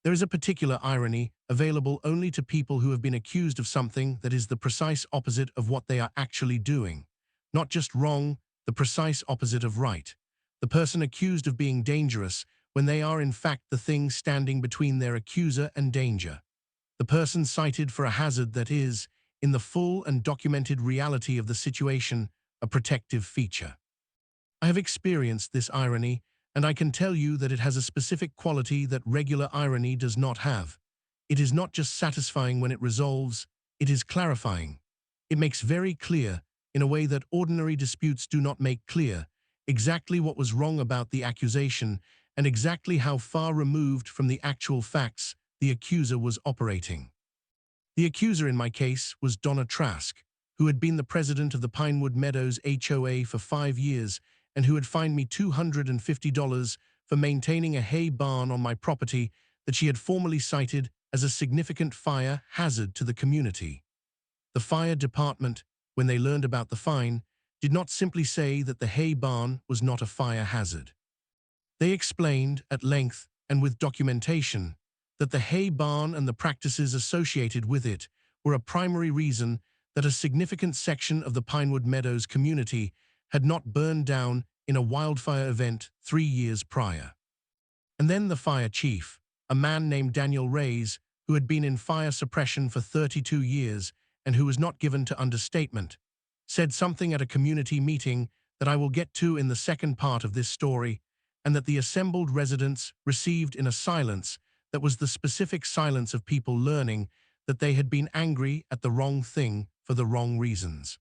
There is a particular irony available only to people who have been accused of something that is the precise opposite of what they are actually doing. Not just wrong, the precise opposite of right. The person accused of being dangerous when they are in fact the thing standing between their accuser and danger. The person cited for a hazard that is, in the full and documented reality of the situation, a protective feature. I have experienced this irony, and I can tell you that it has a specific quality that regular irony does not have. It is not just satisfying when it resolves, it is clarifying. It makes very clear, in a way that ordinary disputes do not make clear, exactly what was wrong about the accusation and exactly how far removed from the actual facts the accuser was operating. The accuser in my case was Donna Trask, who had been the president of the Pinewood Meadows HOA for 5 years and who had fined me $250 for maintaining a hay barn on my property that she had formerly cited as a significant fire hazard to the community. The fire department, when they learned about the fine, did not simply say that the hay barn was not a fire hazard. They explained at length and with documentation that the hay barn and the practices associated with it were a primary reason that a significant section of the Pinewood Meadows community had not burned down in a wildfire event 3 years prior. And then the fire chief, a man named Daniel Reyes, who had been in fire suppression for 32 years and who was not given to understatement, said something at a community meeting that I will get to in the second part of this story, and that the assembled residents received in a silence that was the specific silence of people learning that they had been angry at the wrong thing for the wrong reasons.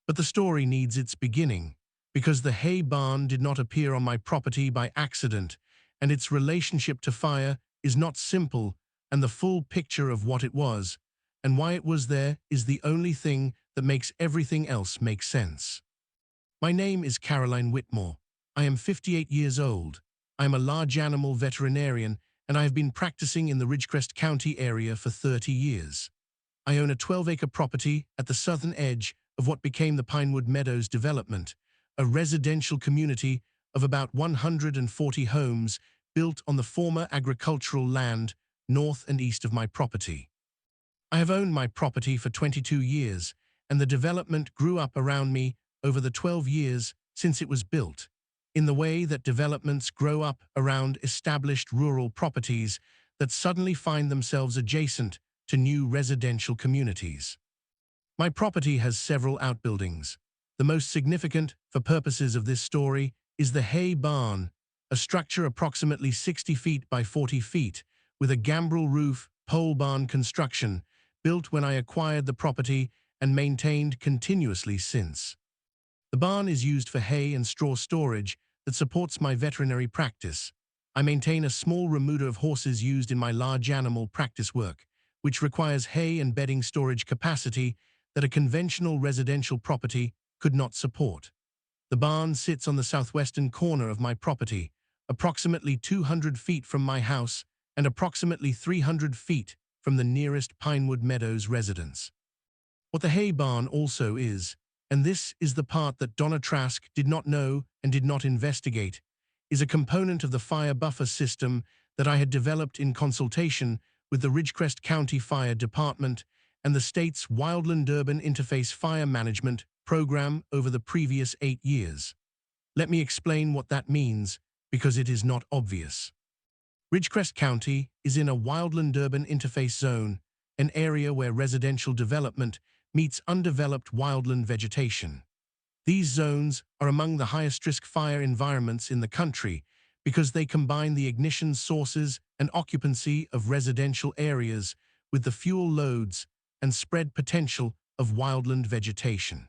But the story needs its beginning, because the hay barn did not appear on my property by accident, and its relationship to fire is not simple, and the full picture of what it was, and why it was there is the only thing that makes everything else make sense. My name is Caroline Whitmore. I am 58 years old. I am a large animal veterinarian, and I have been practicing in the Ridgecrest County area for 30 years. I own a 12-acre property at the southern edge of what became the Pinewood Meadows development, a residential community of about 140 homes built on the former agricultural land north and east of my property. I have owned my property for 22 years, and the development grew up around me over the 12 years since it was built, in the way that developments grow up around established rural properties that suddenly find themselves adjacent to new residential communities. My property has several outbuildings. The most significant, for purposes of this story, is the hay barn, a structure approximately 60 feet by 40 feet, with a gambrel roof, pole barn construction, built when I acquired the property and maintained continuously since. The barn is used for hay and straw storage that supports my veterinary practice. I maintain a small remuda of horses used in my large animal practice work, which requires hay and bedding storage capacity that a conventional residential property could not support. The barn sits on the southwestern corner of my property, approximately 200 feet from my house and approximately 300 feet from the nearest Pinewood Meadows residence. What the hay barn also is, and this is the part that Donna Trask did not know and did not investigate, is a component of the fire buffer system that I had developed in consultation with the Ridgecrest County Fire Department and the state's Wildland Urban Interface Fire Management program over the previous 8 years. Let me explain what that means, because it is not obvious. Ridgecrest County is in a Wildland Urban Interface Zone, an area where residential development meets undeveloped wildland vegetation. These zones are among the highest-risk fire environments in the country because they combine the ignition sources and occupancy of residential areas with the fuel loads and spread potential of wildland vegetation.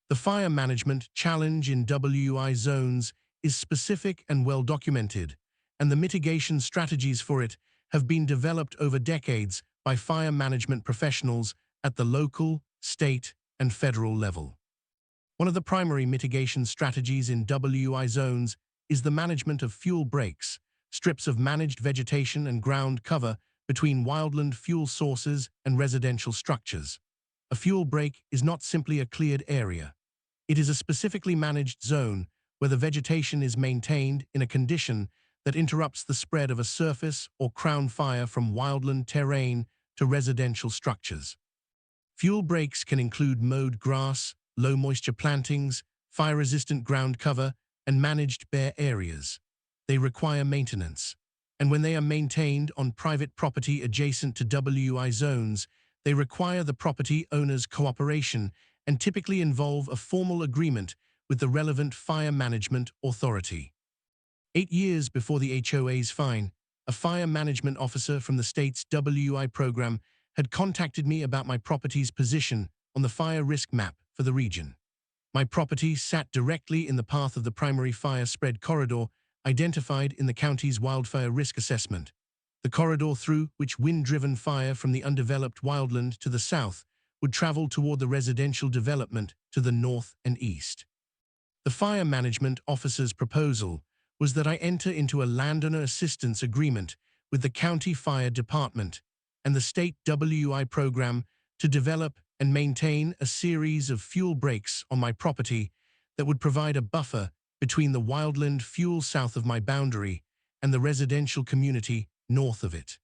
The fire management challenge in WI zones is specific and well documented, and the mitigation strategies for it have been developed over decades by fire management professionals at the local, state, and federal level. One of the primary mitigation strategies in WI zones is the management of fuel breaks, strips of managed vegetation and ground cover between wildland fuel sources and residential structures. A fuel break is not simply a cleared area. It is a specifically managed zone where the vegetation is maintained in a condition that interrupts the spread of a surface or crown fire from wildland terrain to residential structures. Fuel breaks can include mowed grass, low-moisture plantings, fire-resistant ground cover, and managed bare areas. They require maintenance, and when they are maintained on private property adjacent to WI zones, they require the property owner's cooperation and typically involve a formal agreement with the relevant fire management authority. 8 years before the HOA's fine, a fire management officer from the state's WI program had contacted me about my property's position on the fire risk map for the region. My property sat directly in the path of the primary fire spread corridor identified in the county's wildfire risk assessment, the corridor through which wind-driven fire from the undeveloped wildland to the south would travel toward the residential development to the north and east. The fire management officer's proposal was that I enter into a landowner assistance agreement with the county fire department and the state WI program to develop and maintain a series of fuel breaks on my property that would provide a buffer between the wildland fuel south of my boundary and the residential community north of it.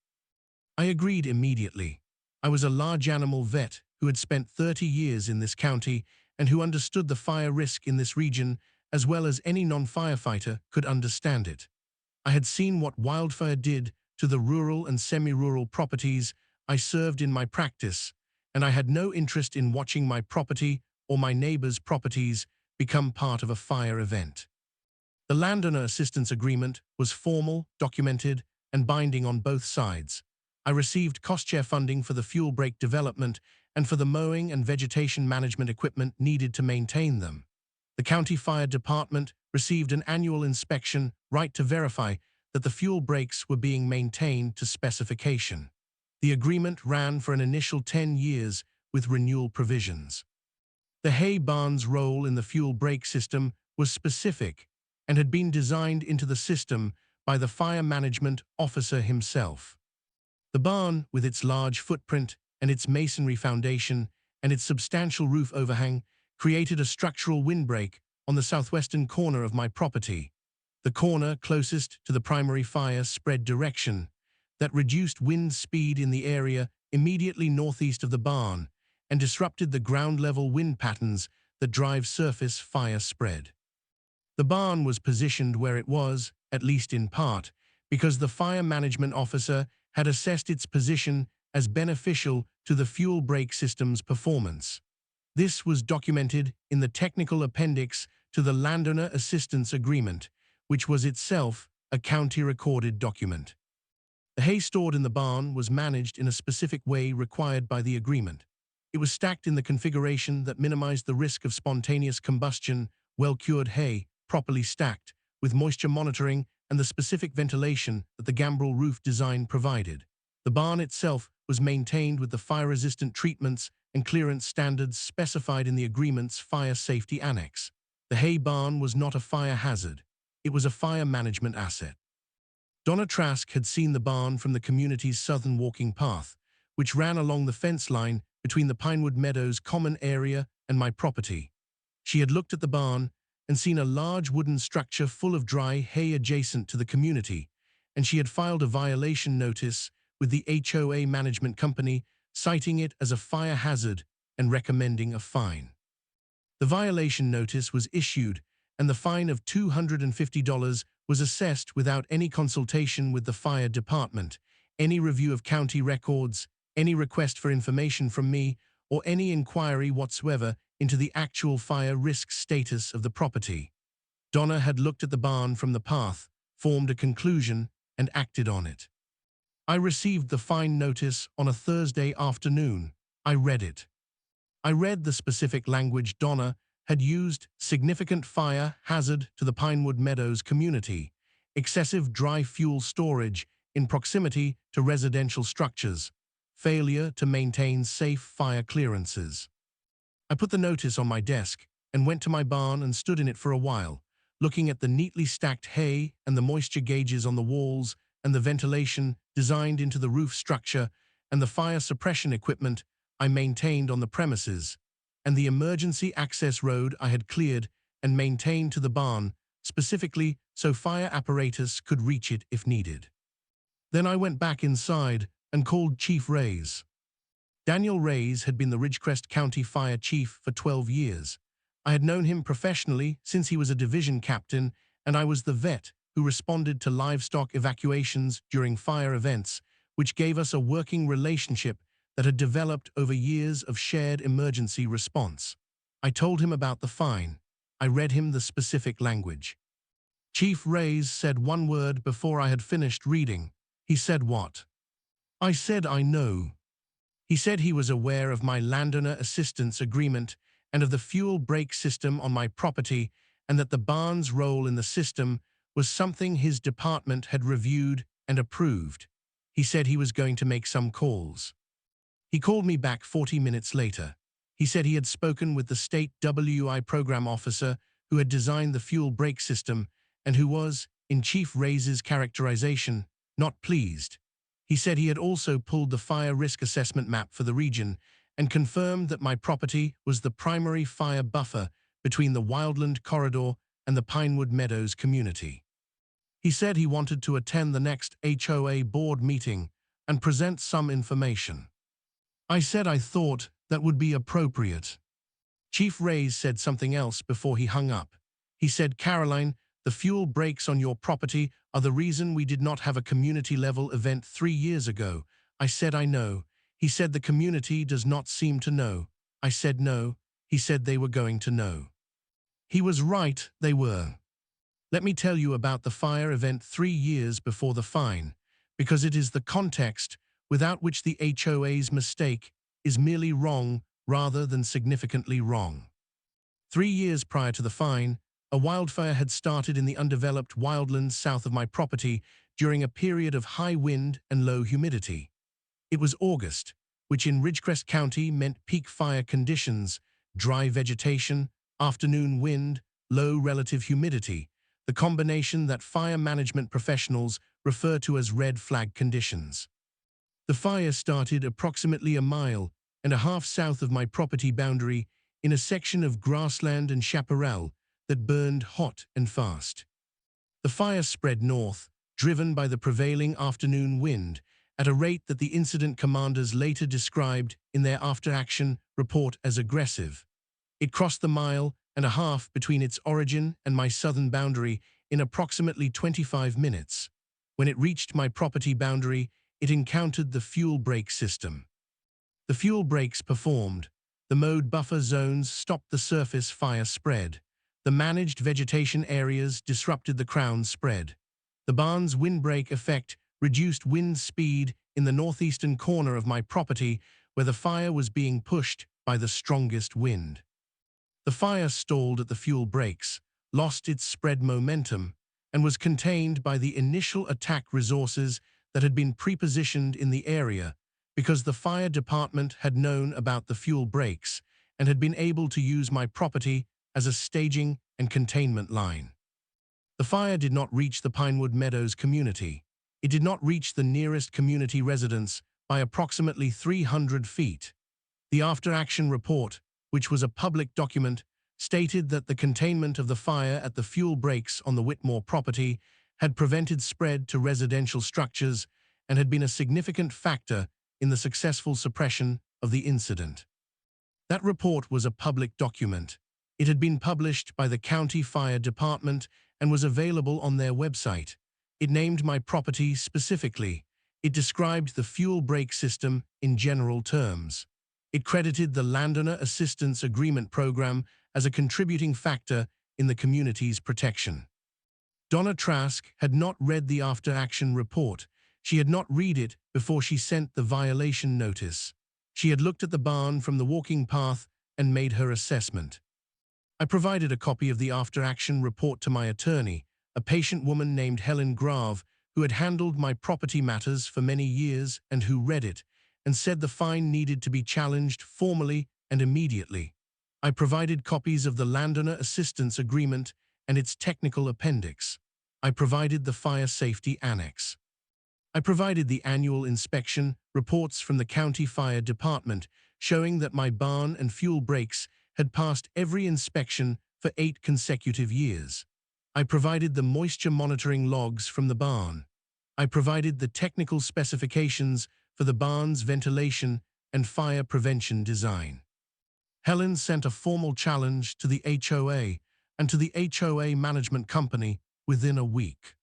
I agreed immediately. I was a large animal vet who had spent 30 years in this county and who understood the fire risk in this region as well as any non-firefighter could understand it. I had seen what wildfire did to the rural and semi-rural properties I served in my practice, and I had no interest in watching my property or my neighbors' properties become part of a fire event. The landowner assistance agreement was formal, documented, and binding on both sides. I received cost-share funding for the fuel break development and for the mowing and vegetation management equipment needed to maintain them. The county fire department received an annual inspection right to verify that the fuel breaks were being maintained to specification. The agreement ran for an initial 10 years with renewal provisions. The hay barn's role in the fuel brake system was specific and had been designed into the system by the fire management officer himself. The barn, with its large footprint and its masonry foundation and its substantial roof overhang, created a structural windbreak on the southwestern corner of my property, the corner closest to the primary fire spread direction, that reduced wind speed in the area immediately northeast of the barn and disrupted the ground-level wind patterns that drive surface fire spread. The barn was positioned where it was, at least in part, because the fire management officer had assessed its position as beneficial to the fuel brake system's performance. This was documented in the technical appendix to the landowner assistance agreement, which was itself a county-recorded document. The hay stored in the barn was managed in a specific way required by the agreement. It was stacked in the configuration that minimized the risk of spontaneous combustion, well-cured hay, properly stacked, with moisture monitoring and the specific ventilation that the gambrel roof design provided. The barn itself was maintained with the fire-resistant treatments and clearance standards specified in the agreement's fire safety annex. The hay barn was not a fire hazard. It was a fire management asset. Donna Trask had seen the barn from the community's southern walking path, which ran along the fence line between the Pinewood Meadows common area and my property. She had looked at the barn and seen a large wooden structure full of dry hay adjacent to the community, and she had filed a violation notice with the HOA management company, citing it as a fire hazard and recommending a fine. The violation notice was issued, and the fine of $250 was assessed without any consultation with the fire department, any review of county records, any request for information from me, or any inquiry whatsoever into the actual fire risk status of the property. Donna had looked at the barn from the path, formed a conclusion, and acted on it. I received the fine notice on a Thursday afternoon. I read it. I read the specific language Donna had used: significant fire hazard to the Pinewood Meadows community, excessive dry fuel storage in proximity to residential structures, failure to maintain safe fire clearances. I put the notice on my desk and went to my barn and stood in it for a while, looking at the neatly stacked hay and the moisture gauges on the walls and the ventilation designed into the roof structure and the fire suppression equipment I maintained on the premises, and the emergency access road I had cleared and maintained to the barn specifically so fire apparatus could reach it if needed. Then I went back inside and called Chief Reyes. Daniel Reyes had been the Ridgecrest County Fire Chief for 12 years. I had known him professionally since he was a division captain, and I was the vet who responded to livestock evacuations during fire events, which gave us a working relationship that had developed over years of shared emergency response. I told him about the fine. I read him the specific language. Chief Reyes said one word before I had finished reading. He said what? I said I know. He said he was aware of my landowner assistance agreement and of the fuel brake system on my property, and that the barn's role in the system was something his department had reviewed and approved. He said he was going to make some calls. He called me back 40 minutes later. He said he had spoken with the state WI program officer who had designed the fuel brake system and who was, in Chief Reyes' characterization, not pleased. He said he had also pulled the fire risk assessment map for the region and confirmed that my property was the primary fire buffer between the Wildland Corridor and the Pinewood Meadows community. He said he wanted to attend the next HOA board meeting and present some information. I said I thought that would be appropriate. Chief Reyes said something else before he hung up. He said, Caroline, the fuel breaks on your property are the reason we did not have a community-level event 3 years ago. I said I know. He said the community does not seem to know. I said no. He said they were going to know. He was right, they were. Let me tell you about the fire event 3 years before the fine, because it is the context without which the HOA's mistake is merely wrong rather than significantly wrong. 3 years prior to the fine, a wildfire had started in the undeveloped wildlands south of my property during a period of high wind and low humidity. It was August, which in Ridgecrest County meant peak fire conditions, dry vegetation, afternoon wind, low relative humidity, the combination that fire management professionals refer to as red flag conditions. The fire started approximately 1.5 miles south of my property boundary in a section of grassland and chaparral that burned hot and fast. The fire spread north, driven by the prevailing afternoon wind, at a rate that the incident commanders later described in their after-action report as aggressive. It crossed the 1.5 miles between its origin and my southern boundary in approximately 25 minutes. When it reached my property boundary, it encountered the fuel brake system. The fuel brakes performed. The mode buffer zones stopped the surface fire spread. The managed vegetation areas disrupted the crown spread. The barn's windbreak effect reduced wind speed in the northeastern corner of my property where the fire was being pushed by the strongest wind. The fire stalled at the fuel brakes, lost its spread momentum, and was contained by the initial attack resources that had been prepositioned in the area because the fire department had known about the fuel brakes and had been able to use my property as a staging and containment line. The fire did not reach the Pinewood Meadows community. It did not reach the nearest community residence by approximately 300 feet. The after-action report, which was a public document, stated that the containment of the fire at the fuel brakes on the Whitmore property had prevented spread to residential structures and had been a significant factor in the successful suppression of the incident. That report was a public document. It had been published by the County Fire Department and was available on their website. It named my property specifically. It described the fuel brake system in general terms. It credited the Landowner Assistance Agreement Program as a contributing factor in the community's protection. Donna Trask had not read the after-action report. She had not read it before she sent the violation notice. She had looked at the barn from the walking path and made her assessment. I provided a copy of the after-action report to my attorney, a patient woman named Helen Grave, who had handled my property matters for many years and who read it and said the fine needed to be challenged formally and immediately. I provided copies of the Landowner Assistance Agreement and its technical appendix. I provided the Fire Safety Annex. I provided the annual inspection reports from the County Fire Department showing that my barn and fuel brakes had passed every inspection for 8 consecutive years. I provided the moisture monitoring logs from the barn. I provided the technical specifications for the barn's ventilation and fire prevention design. Helen sent a formal challenge to the HOA and to the HOA management company within a week.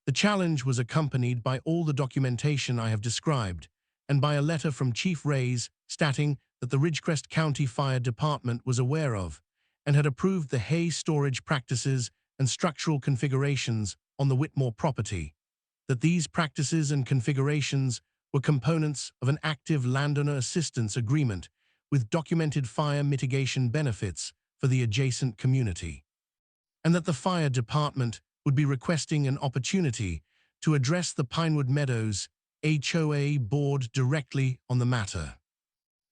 The challenge was accompanied by all the documentation I have described and by a letter from Chief Reyes stating that the Ridgecrest County Fire Department was aware of and had approved the hay storage practices and structural configurations on the Whitmore property, that these practices and configurations were components of an active landowner assistance agreement with documented fire mitigation benefits for the adjacent community, and that the fire department would be requesting an opportunity to address the Pinewood Meadows HOA board directly on the matter.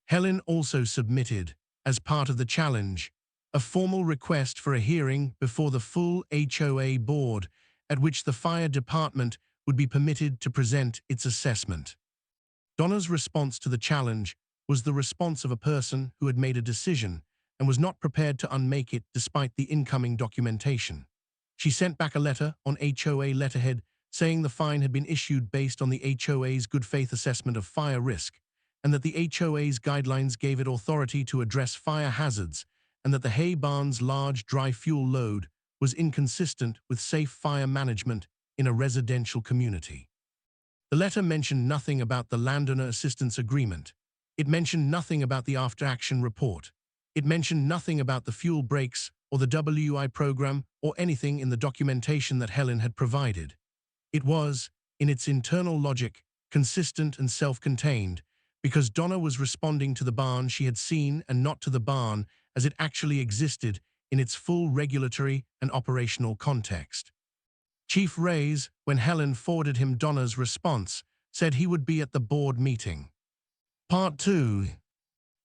Helen also submitted, as part of the challenge, a formal request for a hearing before the full HOA board at which the fire department would be permitted to present its assessment. Donna's response to the challenge was the response of a person who had made a decision and was not prepared to unmake it despite the incoming documentation. She sent back a letter on HOA letterhead saying the fine had been issued based on the HOA's good faith assessment of fire risk, and that the HOA's guidelines gave it authority to address fire hazards, and that the hay barn's large dry fuel load was inconsistent with safe fire management in a residential community. The letter mentioned nothing about the landowner assistance agreement. It mentioned nothing about the after-action report. It mentioned nothing about the fuel breaks or the WI program or anything in the documentation that Helen had provided. It was, in its internal logic, consistent and self-contained, because Donna was responding to the barn she had seen and not to the barn as it actually existed in its full regulatory and operational context. Chief Reyes, when Helen forwarded him Donna's response, said he would be at the board meeting. Part 2.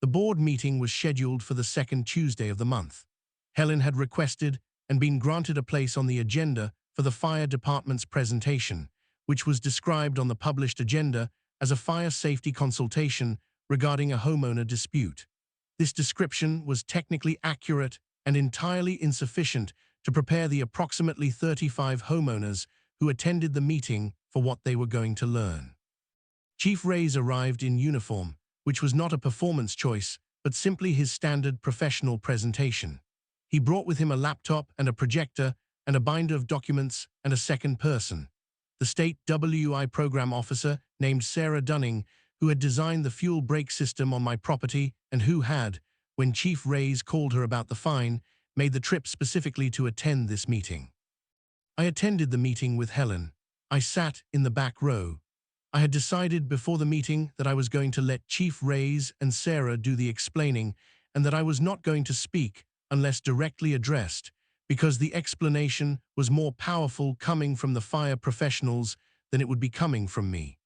The board meeting was scheduled for the second Tuesday of the month. Helen had requested and been granted a place on the agenda for the fire department's presentation, which was described on the published agenda as a fire safety consultation regarding a homeowner dispute. This description was technically accurate and entirely insufficient to prepare the approximately 35 homeowners who attended the meeting for what they were going to learn. Chief Reyes arrived in uniform, which was not a performance choice, but simply his standard professional presentation. He brought with him a laptop and a projector and a binder of documents and a second person, the state WI program officer named Sarah Dunning, who had designed the fuel brake system on my property and who had, when Chief Reyes called her about the fine, made the trip specifically to attend this meeting. I attended the meeting with Helen. I sat in the back row. I had decided before the meeting that I was going to let Chief Reyes and Sarah do the explaining and that I was not going to speak unless directly addressed, because the explanation was more powerful coming from the fire professionals than it would be coming from me.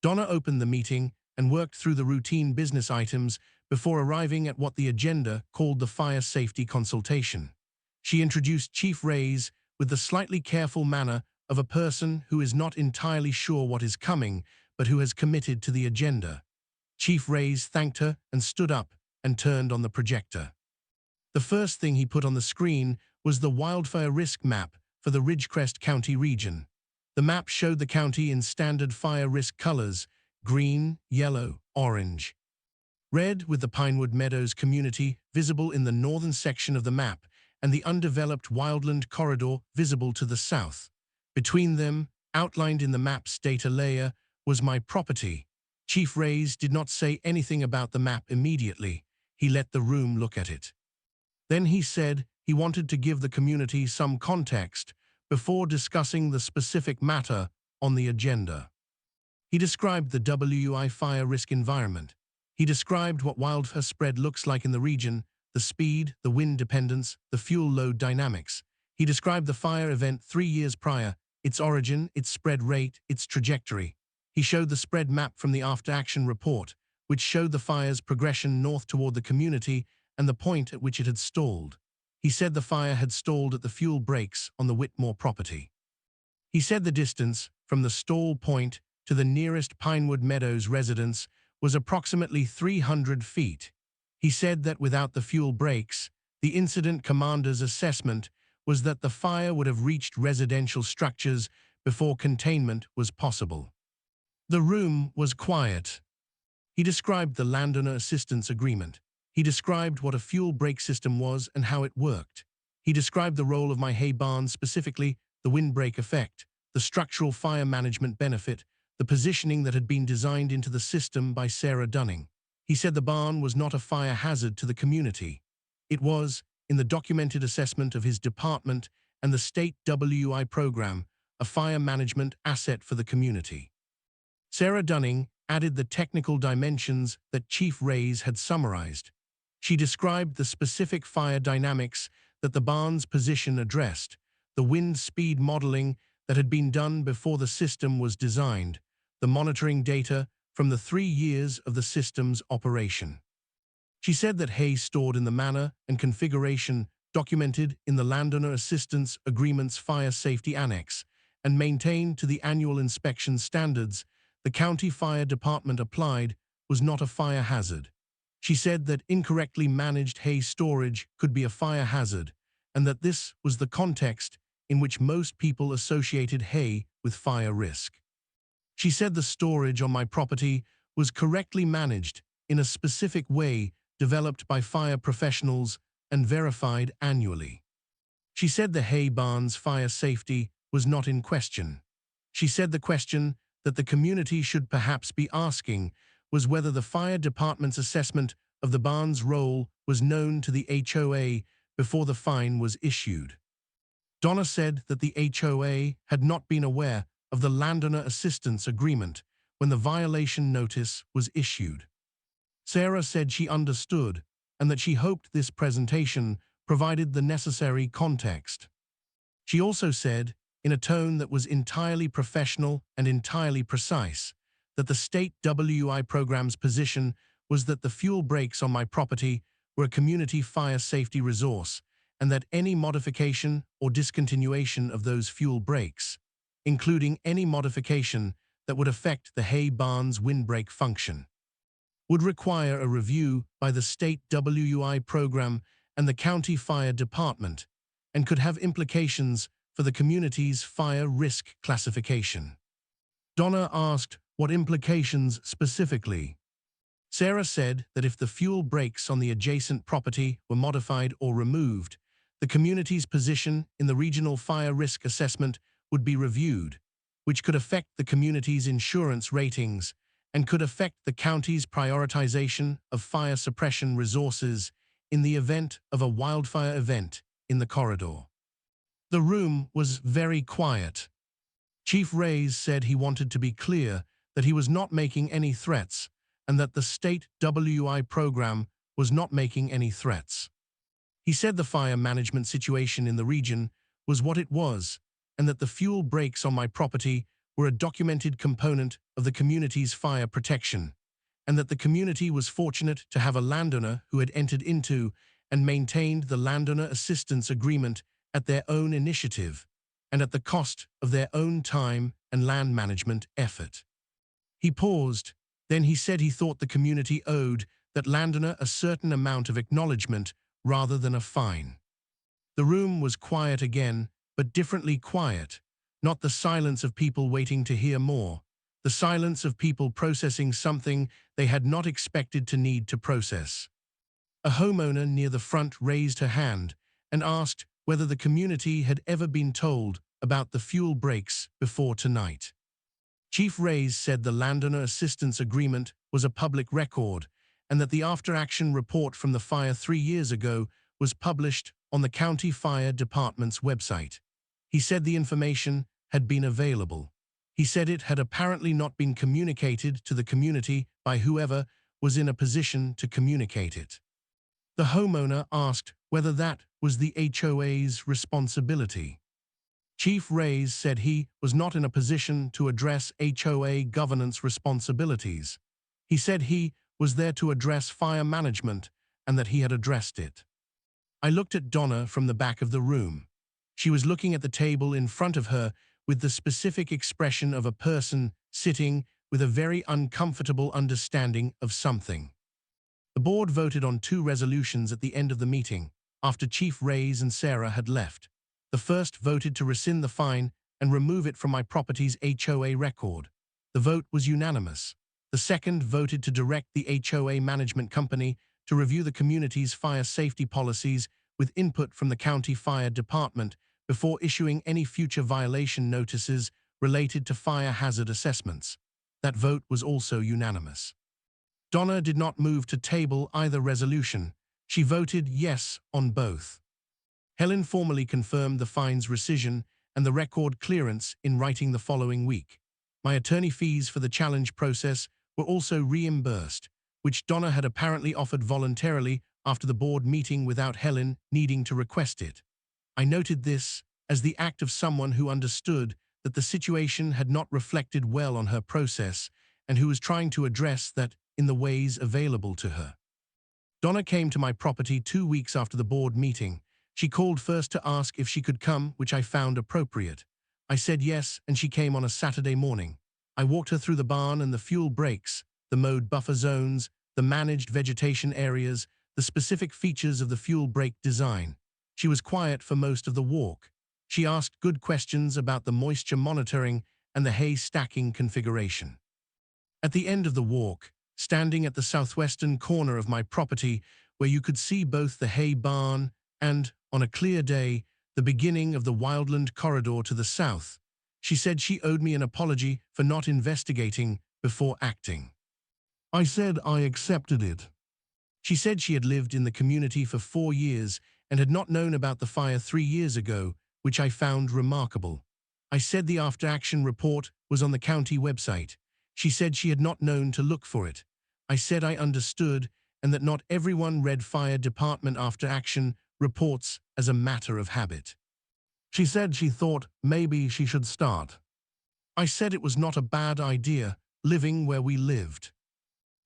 Donna opened the meeting and worked through the routine business items before arriving at what the agenda called the fire safety consultation. She introduced Chief Reyes with the slightly careful manner of a person who is not entirely sure what is coming, but who has committed to the agenda. Chief Reyes thanked her and stood up and turned on the projector. The first thing he put on the screen was the wildfire risk map for the Ridgecrest County region. The map showed the county in standard fire risk colors: green, yellow, orange. Red, with the Pinewood Meadows community visible in the northern section of the map and the undeveloped wildland corridor visible to the south. Between them, outlined in the map's data layer, was my property. Chief Reyes did not say anything about the map immediately. He let the room look at it. Then he said he wanted to give the community some context before discussing the specific matter on the agenda. He described the WI fire risk environment. He described what wildfire spread looks like in the region, the speed, the wind dependence, the fuel load dynamics. He described the fire event 3 years prior, its origin, its spread rate, its trajectory. He showed the spread map from the after-action report, which showed the fire's progression north toward the community and the point at which it had stalled. He said the fire had stalled at the fuel breaks on the Whitmore property. He said the distance from the stall point to the nearest Pinewood Meadows residence was approximately 300 feet. He said that without the fuel breaks, the incident commander's assessment was that the fire would have reached residential structures before containment was possible. The room was quiet. He described the landowner assistance agreement. He described what a fuel brake system was and how it worked. He described the role of my hay barn, specifically the windbreak effect, the structural fire management benefit, the positioning that had been designed into the system by Sarah Dunning. He said the barn was not a fire hazard to the community. It was, in the documented assessment of his department and the state WI program, a fire management asset for the community. Sarah Dunning added the technical dimensions that Chief Reyes had summarized. She described the specific fire dynamics that the barn's position addressed, the wind speed modeling that had been done before the system was designed, the monitoring data from the 3 years of the system's operation. She said that hay stored in the manner and configuration documented in the Landowner Assistance Agreement's Fire Safety Annex and maintained to the annual inspection standards the county fire department applied was not a fire hazard. She said that incorrectly managed hay storage could be a fire hazard, and that this was the context in which most people associated hay with fire risk. She said the storage on my property was correctly managed in a specific way developed by fire professionals and verified annually. She said the hay barn's fire safety was not in question. She said the question that the community should perhaps be asking was whether the fire department's assessment of the barn's role was known to the HOA before the fine was issued. Donna said that the HOA had not been aware of the Landowner Assistance Agreement when the violation notice was issued. Sarah said she understood and that she hoped this presentation provided the necessary context. She also said, in a tone that was entirely professional and entirely precise, that the state WI program's position was that the fuel brakes on my property were a community fire safety resource and that any modification or discontinuation of those fuel brakes, including any modification that would affect the hay barn's windbreak function, would require a review by the state WI program and the county fire department and could have implications for the community's fire risk classification. Donna asked what implications specifically. Sarah said that if the fuel brakes on the adjacent property were modified or removed, the community's position in the regional fire risk assessment would be reviewed, which could affect the community's insurance ratings and could affect the county's prioritization of fire suppression resources in the event of a wildfire event in the corridor. The room was very quiet. Chief Reyes said he wanted to be clear that he was not making any threats and that the state WI program was not making any threats. He said the fire management situation in the region was what it was and that the fuel brakes on my property were a documented component of the community's fire protection, and that the community was fortunate to have a landowner who had entered into and maintained the Landowner Assistance Agreement at their own initiative and at the cost of their own time and land management effort. He paused, then he said he thought the community owed that landowner a certain amount of acknowledgement rather than a fine. The room was quiet again, but differently quiet, not the silence of people waiting to hear more, the silence of people processing something they had not expected to need to process. A homeowner near the front raised her hand and asked whether the community had ever been told about the fuel brakes before tonight. Chief Reyes said the Landowner Assistance Agreement was a public record and that the after-action report from the fire 3 years ago was published on the county fire department's website. He said the information had been available. He said it had apparently not been communicated to the community by whoever was in a position to communicate it. The homeowner asked whether that was the HOA's responsibility. Chief Reyes said he was not in a position to address HOA governance responsibilities. He said he was there to address fire management and that he had addressed it. I looked at Donna from the back of the room. She was looking at the table in front of her with the specific expression of a person sitting with a very uncomfortable understanding of something. The board voted on 2 resolutions at the end of the meeting, after Chief Reyes and Sarah had left. The first voted to rescind the fine and remove it from my property's HOA record. The vote was unanimous. The second voted to direct the HOA management company to review the community's fire safety policies with input from the county fire department before issuing any future violation notices related to fire hazard assessments. That vote was also unanimous. Donna did not move to table either resolution. She voted yes on both. Helen formally confirmed the fine's rescission and the record clearance in writing the following week. My attorney fees for the challenge process were also reimbursed, which Donna had apparently offered voluntarily after the board meeting without Helen needing to request it. I noted this as the act of someone who understood that the situation had not reflected well on her process and who was trying to address that in the ways available to her. Donna came to my property 2 weeks after the board meeting. She called first to ask if she could come, which I found appropriate. I said yes, and she came on a Saturday morning. I walked her through the barn and the fuel breaks, the mowed buffer zones, the managed vegetation areas, the specific features of the fuel break design. She was quiet for most of the walk. She asked good questions about the moisture monitoring and the hay stacking configuration. At the end of the walk, standing at the southwestern corner of my property, where you could see both the hay barn and, on a clear day, the beginning of the wildland corridor to the south, she said she owed me an apology for not investigating before acting. I said I accepted it. She said she had lived in the community for 4 years and had not known about the fire 3 years ago, which I found remarkable. I said the after-action report was on the county website. She said she had not known to look for it. I said I understood and that not everyone read fire department after-action reports as a matter of habit. She said she thought maybe she should start. I said it was not a bad idea, living where we lived.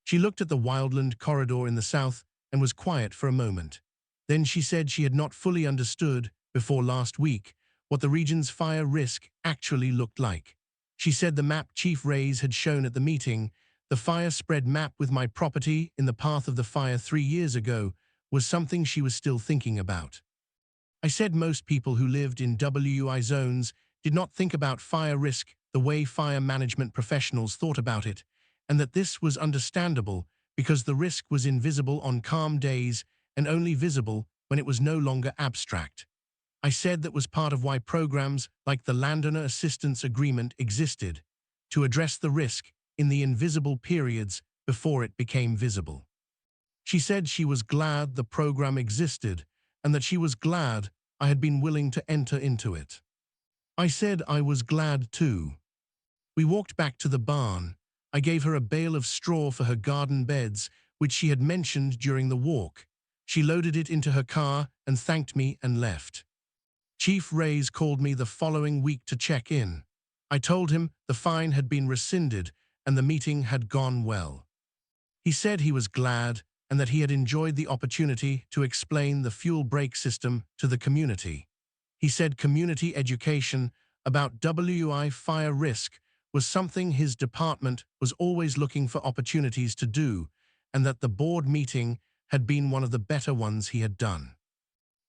She looked at the wildland corridor in the south and was quiet for a moment. Then she said she had not fully understood, before last week, what the region's fire risk actually looked like. She said the map Chief Reyes had shown at the meeting, the fire spread map with my property in the path of the fire 3 years ago, was something she was still thinking about. I said most people who lived in WI zones did not think about fire risk the way fire management professionals thought about it, and that this was understandable because the risk was invisible on calm days and only visible when it was no longer abstract. I said that was part of why programs like the Landowner Assistance Agreement existed, to address the risk in the invisible periods before it became visible. She said she was glad the program existed and that she was glad I had been willing to enter into it. I said I was glad too. We walked back to the barn. I gave her a bale of straw for her garden beds, which she had mentioned during the walk. She loaded it into her car and thanked me and left. Chief Reyes called me the following week to check in. I told him the fine had been rescinded and the meeting had gone well. He said he was glad and that he had enjoyed the opportunity to explain the fuel brake system to the community. He said community education about WI fire risk was something his department was always looking for opportunities to do, and that the board meeting had been one of the better ones he had done.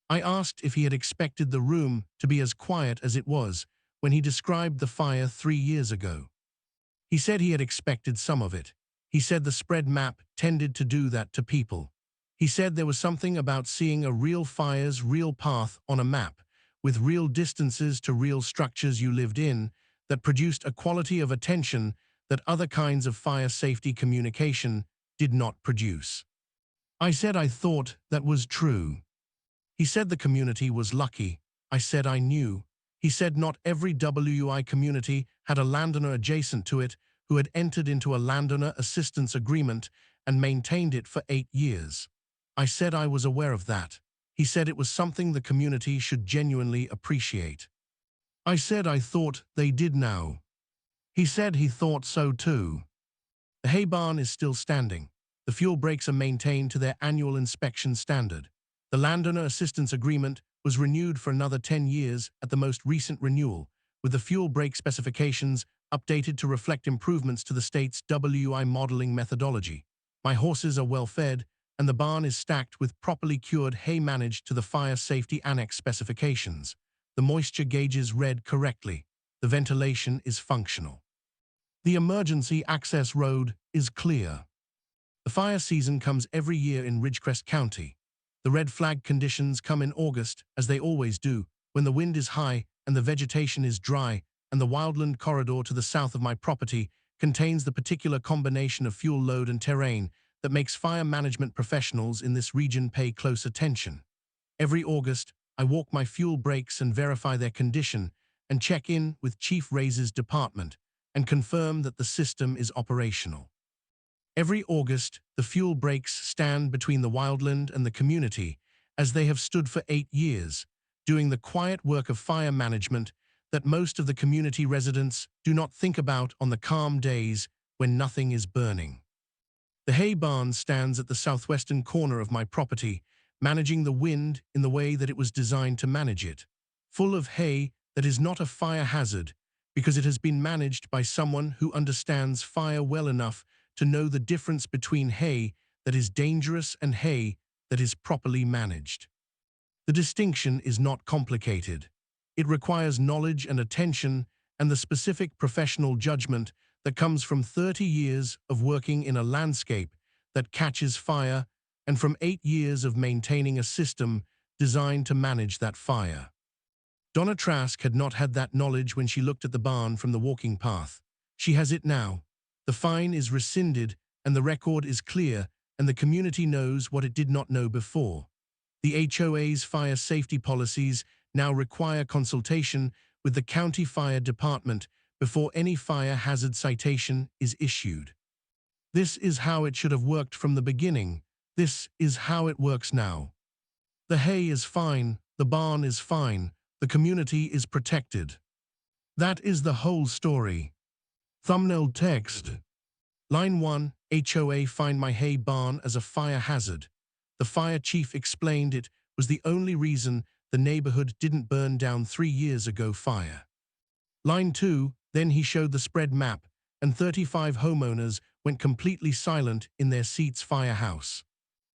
I asked if he had expected the room to be as quiet as it was when he described the fire 3 years ago. He said he had expected some of it. He said the spread map tended to do that to people. He said there was something about seeing a real fire's real path on a map, with real distances to real structures you lived in, that produced a quality of attention that other kinds of fire safety communication did not produce. I said I thought that was true. He said the community was lucky. I said I knew. He said not every WI community had a landowner adjacent to it who had entered into a landowner assistance agreement and maintained it for 8 years. I said I was aware of that. He said it was something the community should genuinely appreciate. I said I thought they did now. He said he thought so too. The hay barn is still standing. The fuel breaks are maintained to their annual inspection standard. The landowner assistance agreement was renewed for another 10 years at the most recent renewal, with the fuel brake specifications updated to reflect improvements to the state's WI modeling methodology. My horses are well fed, and the barn is stacked with properly cured hay managed to the fire safety annex specifications. The moisture gauges read correctly. The ventilation is functional. The emergency access road is clear. The fire season comes every year in Ridgecrest County. The red flag conditions come in August, as they always do, when the wind is high and the vegetation is dry, and the wildland corridor to the south of my property contains the particular combination of fuel load and terrain that makes fire management professionals in this region pay close attention. Every August, I walk my fuel breaks and verify their condition and check in with Chief Ray's department and confirm that the system is operational. Every August, the fuel breaks stand between the wildland and the community, as they have stood for 8 years, doing the quiet work of fire management that most of the community residents do not think about on the calm days when nothing is burning. The hay barn stands at the southwestern corner of my property, managing the wind in the way that it was designed to manage it, full of hay that is not a fire hazard because it has been managed by someone who understands fire well enough to know the difference between hay that is dangerous and hay that is properly managed. The distinction is not complicated. It requires knowledge and attention and the specific professional judgment that comes from 30 years of working in a landscape that catches fire and from 8 years of maintaining a system designed to manage that fire. Donna Trask had not had that knowledge when she looked at the barn from the walking path. She has it now. The fine is rescinded and the record is clear, and the community knows what it did not know before. The HOA's fire safety policies now require consultation with the county fire department before any fire hazard citation is issued. This is how it should have worked from the beginning. This is how it works now. The hay is fine, the barn is fine, the community is protected. That is the whole story. Thumbnail text. Line 1, HOA find my hay barn as a fire hazard. The fire chief explained it was the only reason the neighborhood didn't burn down 3 years ago fire. Line 2, then he showed the spread map, and 35 homeowners went completely silent in their seats firehouse.